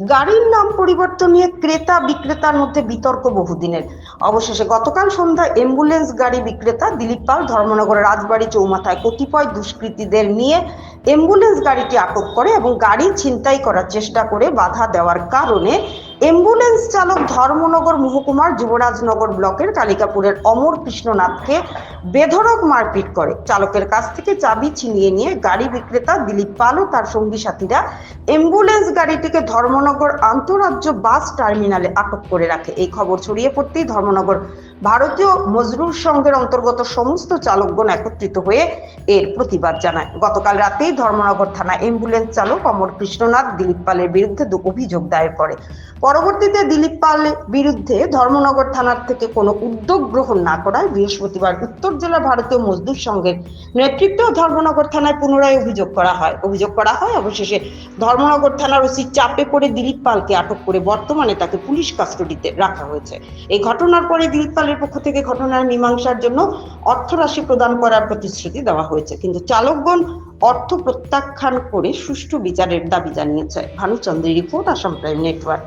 গাড়ির নাম পরিবর্তন নিয়ে ক্রেতা বিক্রেতার মধ্যে বিতর্ক বহুদিনের। অবশেষে গতকাল সন্ধ্যায় অ্যাম্বুলেন্স গাড়ি বিক্রেতা দিলীপ পাল ধর্মনগরের রাজবাড়ী চৌমাথায় কতিপয় দুষ্কৃতীদের নিয়ে অ্যাম্বুলেন্স গাড়িটি আটক করে এবং গাড়ি ছিনতাই করার চেষ্টা করে বাধা দেওয়ার কারণে অ্যাম্বুলেন্স চালক ধর্মনগর মহকুমার যুবরাজনগর ব্লকের কালিকাপুরের অমর কৃষ্ণনাথকে বেধড়ক মারপিট করে। চালকের কাছ থেকে চাবি ছিনিয়ে নিয়ে গাড়ি বিক্রেতা দিলীপ পাল ও তার সঙ্গী সাথীরা অ্যাম্বুলেন্স গাড়িটিকে ধর্মনগর আন্তঃরাজ্য বাস টার্মিনালে আটক করে রাখে। এই খবর ছড়িয়ে পড়তেই ধর্মনগর ভারতীয় মজদুর সংঘের অন্তর্গত সমস্ত চালকগণ একত্রিত হয়ে এর প্রতিবাদ জানায়। গতকাল রাতেই ধর্মনগর থানা অ্যাম্বুলেন্স চালক অমর কৃষ্ণনাথ দিলীপ পালের বিরুদ্ধে অভিযোগ দায়ের করে। পরবর্তীতে দিলীপ পালের বিরুদ্ধে ধর্মনগর থানার থেকে কোনো উদ্যোগ গ্রহণ না করায় বৃহস্পতিবার উত্তর জেলা ভারতীয় মজদুর সংঘের নেতৃত্বে ধর্মনগর থানায় পুনরায় অভিযোগ করা হয়। অবশেষে ধর্মনগর থানার ওসি চাপে পড়ে দিলীপ পালকে আটক করে বর্তমানে তাকে পুলিশ কাস্টডিতে রাখা হয়েছে। এই ঘটনার পরে দিলীপ পালের পক্ষ থেকে ঘটনার মীমাংসার জন্য অর্থরাশি প্রদান করার প্রতিশ্রুতি দেওয়া হয়েছে, কিন্তু চালকগণ অর্থ প্রত্যাখ্যান করে সুষ্ঠু বিচারের দাবি জানিয়েছে। ভানুচন্দ্রের রিপোর্ট, আসাম প্রাইম নেটওয়ার্ক।